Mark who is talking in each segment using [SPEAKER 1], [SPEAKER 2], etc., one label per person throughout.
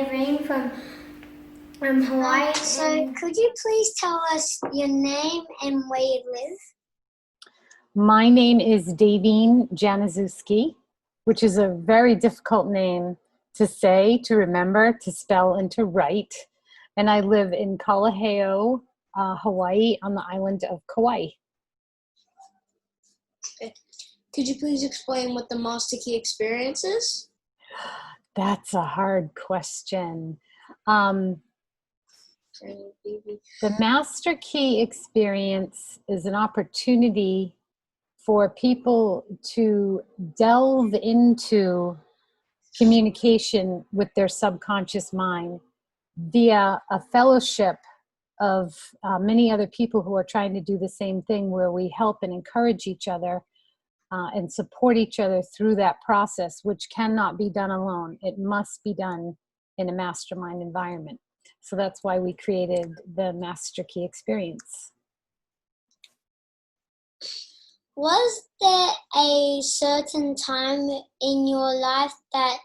[SPEAKER 1] Davene from Hawaii.
[SPEAKER 2] So could you please tell us your name and where you live?
[SPEAKER 3] My name is Davene Januszewski, which is a very difficult name to say, to remember, to spell, and to write. And I live in Kalaheo, Hawaii, on the island of Kauai.
[SPEAKER 4] Could you please explain what the Master Key experience is?
[SPEAKER 3] That's a hard question. The Master Key experience is an opportunity for people to delve into communication with their subconscious mind via a fellowship of many other people who are trying to do the same thing, where we help and encourage each other and support each other through that process, which cannot be done alone. It must be done in a mastermind environment. So that's why we created the Master Key experience.
[SPEAKER 2] Was there a certain time in your life that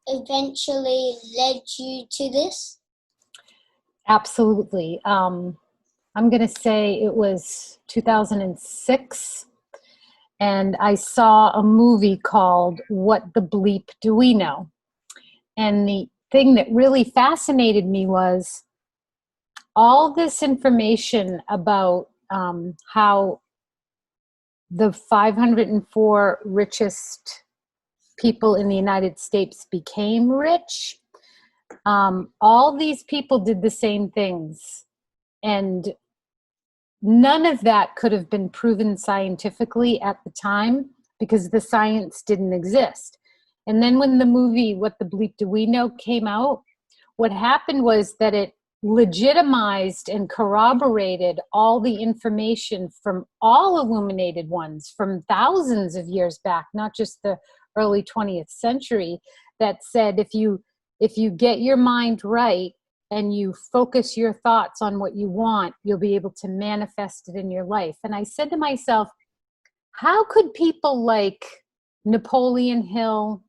[SPEAKER 2] eventually led you to this?
[SPEAKER 3] Absolutely. I'm going to say it was 2006. And I saw a movie called What the Bleep Do We Know? And the thing that really fascinated me was all this information about how the 504 richest people in the United States became rich. All these people did the same things. And none of that could have been proven scientifically at the time because the science didn't exist. And then when the movie What the Bleep Do We Know came out, what happened was that it legitimized and corroborated all the information from all illuminated ones from thousands of years back, not just the early 20th century, that said if you get your mind right, and you focus your thoughts on what you want, you'll be able to manifest it in your life. And I said to myself, how could people like Napoleon Hill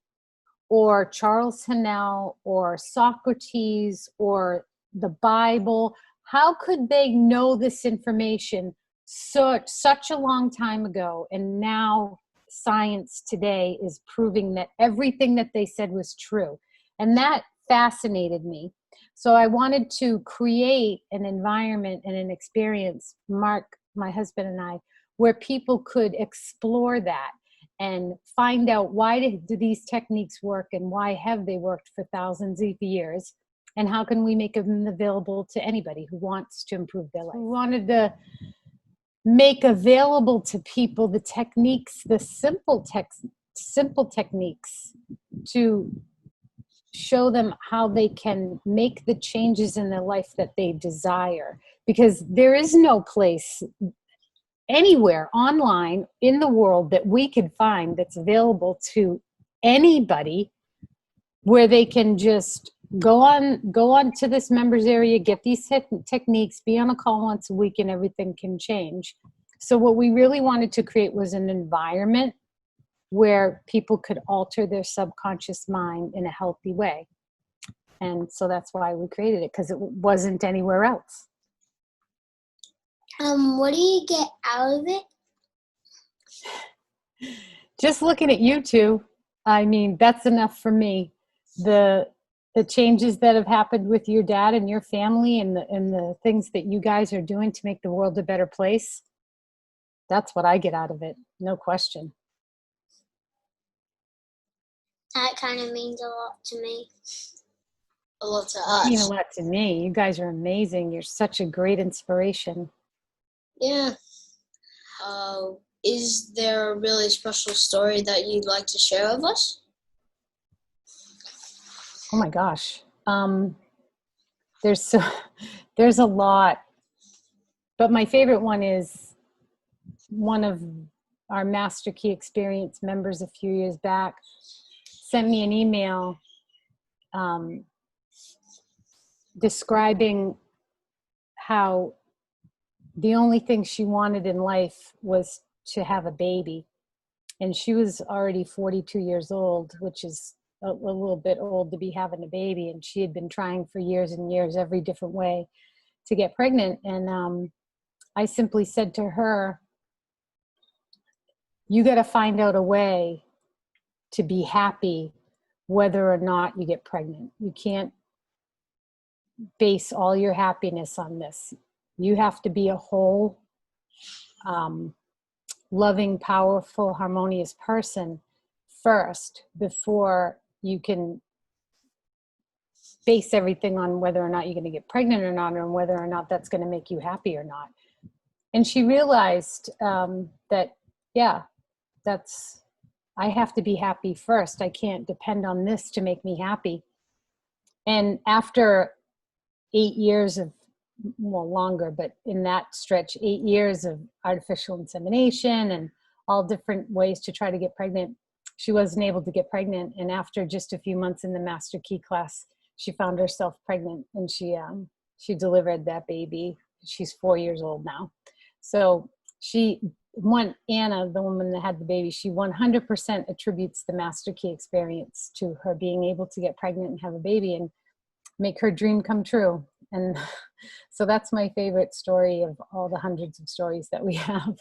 [SPEAKER 3] or Charles Hannell or Socrates or the Bible, how could they know this information such a long time ago? And now science today is proving that everything that they said was true. And that fascinated me. So I wanted to create an environment and an experience, Mark, my husband and I, where people could explore that and find out why do these techniques work and why have they worked for thousands of years, and how can we make them available to anybody who wants to improve their life. We wanted to make available to people the techniques, the simple techniques to show them how they can make the changes in their life that they desire. Because there is no place anywhere online in the world that we can find that's available to anybody where they can just go on to this members area, get these techniques, be on a call once a week, and everything can change. So what we really wanted to create was an environment where people could alter their subconscious mind in a healthy way. And so that's why we created it, because it wasn't anywhere else.
[SPEAKER 2] What do you get out of it?
[SPEAKER 3] Just looking at you two, I mean, that's enough for me. The changes that have happened with your dad and your family and the things that you guys are doing to make the world a better place, that's what I get out of it, no question.
[SPEAKER 2] That kind of means a lot to me.
[SPEAKER 4] A lot to us.
[SPEAKER 3] You mean a lot to me. You guys are amazing. You're such a great inspiration.
[SPEAKER 4] Yeah. Is there a really special story that you'd like to share with us?
[SPEAKER 3] Oh my gosh. There's a lot. But my favorite one is one of our Master Key Experience members a few years back sent me an email describing how the only thing she wanted in life was to have a baby. And she was already 42 years old, which is a little bit old to be having a baby, and she had been trying for years and years, every different way to get pregnant. And I simply said to her, you got to find out a way to be happy whether or not you get pregnant. You can't base all your happiness on this. You have to be a whole, loving, powerful, harmonious person first before you can base everything on whether or not you're going to get pregnant or not, or whether or not that's going to make you happy or not. And she realized that, yeah, I have to be happy first. I can't depend on this to make me happy. And after 8 years of, well, longer, but in that stretch, 8 years of artificial insemination and all different ways to try to get pregnant, she wasn't able to get pregnant. And after just a few months in the Master Key class, she found herself pregnant, and she delivered that baby. She's 4 years old now. So Anna, the woman that had the baby, she 100% attributes the Master Key experience to her being able to get pregnant and have a baby and make her dream come true. And so that's my favorite story of all the hundreds of stories that we have.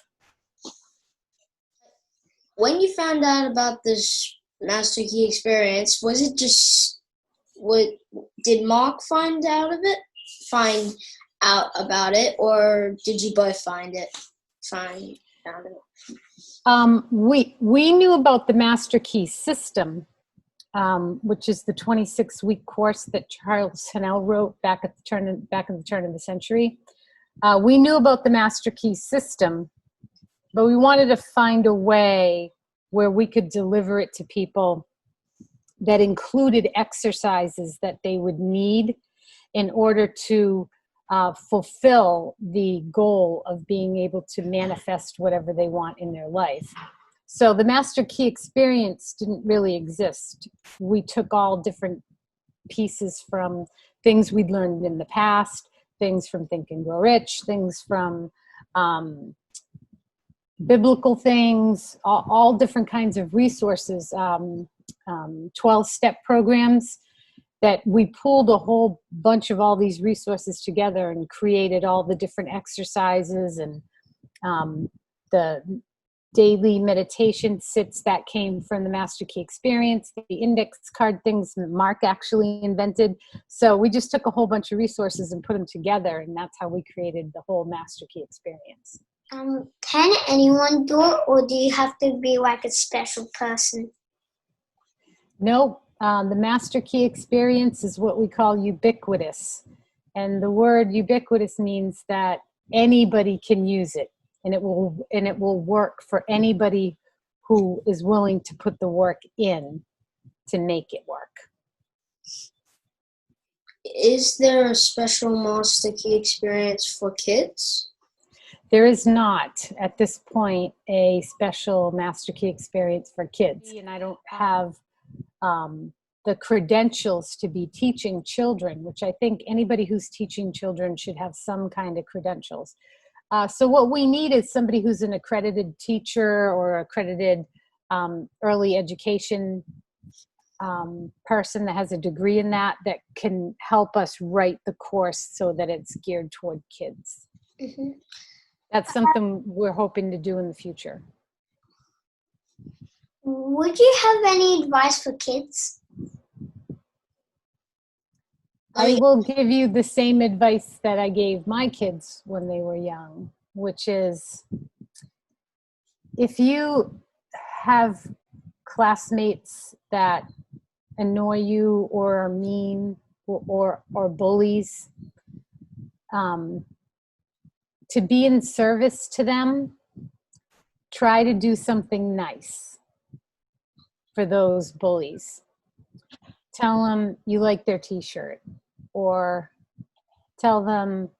[SPEAKER 4] When you found out about this Master Key experience, was it just did Mark find out about it, or did you both find out it?
[SPEAKER 3] We knew about the Master Key system, which is the 26-week course that Charles Hennell wrote back at the turn of the century. We knew about the Master Key system, but we wanted to find a way where we could deliver it to people that included exercises that they would need in order to fulfill the goal of being able to manifest whatever they want in their life. So the Master Key experience didn't really exist. We took all different pieces from things we'd learned in the past, things from Think and Grow Rich, things from biblical things, all different kinds of resources, 12-step programs, that we pulled a whole bunch of all these resources together and created all the different exercises and the daily meditation sits that came from the Master Key experience, the index card things Mark actually invented. So we just took a whole bunch of resources and put them together, and that's how we created the whole Master Key experience.
[SPEAKER 2] Can anyone do it, or do you have to be like a special person?
[SPEAKER 3] Nope. The Master Key experience is what we call ubiquitous. And the word ubiquitous means that anybody can use it, and it will work for anybody who is willing to put the work in to make it work.
[SPEAKER 4] Is there a special Master Key experience for kids?
[SPEAKER 3] There is not, at this point, a special Master Key experience for kids. And I don't have the credentials to be teaching children, which I think anybody who's teaching children should have some kind of credentials. So what we need is somebody who's an accredited teacher or accredited early education person that has a degree in that can help us write the course so that it's geared toward kids.
[SPEAKER 2] Mm-hmm.
[SPEAKER 3] That's something we're hoping to do in the future.
[SPEAKER 2] Would you have any advice for kids?
[SPEAKER 3] I will give you the same advice that I gave my kids when they were young, which is if you have classmates that annoy you or are mean or bullies, to be in service to them, try to do something nice for those bullies. Tell them you like their t-shirt, or tell them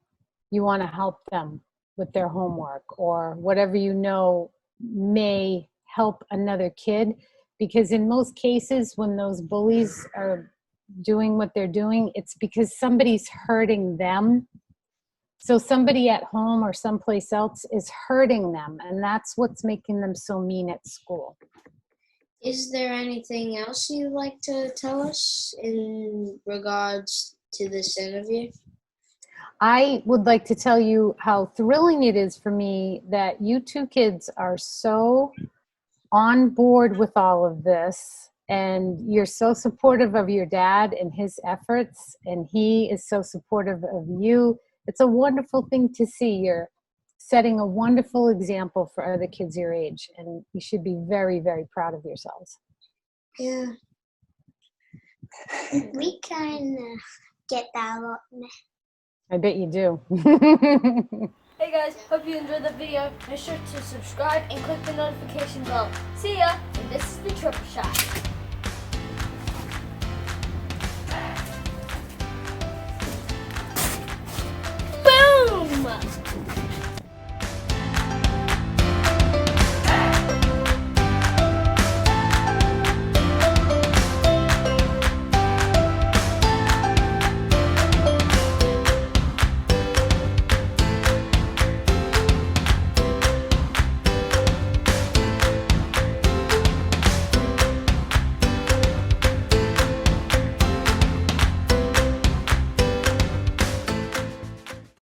[SPEAKER 3] you want to help them with their homework, or whatever you know may help another kid. Because in most cases, when those bullies are doing what they're doing, it's because somebody's hurting them. So somebody at home or someplace else is hurting them, and that's what's making them so mean at school.
[SPEAKER 4] Is there anything else you'd like to tell us in regards to this interview?
[SPEAKER 3] I would like to tell you how thrilling it is for me that you two kids are so on board with all of this, and you're so supportive of your dad and his efforts, and he is so supportive of you. It's a wonderful thing to see. You're setting a wonderful example for other kids your age, and you should be very, very proud of yourselves.
[SPEAKER 4] Yeah.
[SPEAKER 2] We kind of get that a lot.
[SPEAKER 3] I bet you do.
[SPEAKER 1] Hey guys, hope you enjoyed the video. Make sure to subscribe and click the notification bell. See ya! And this is the Triple Shot.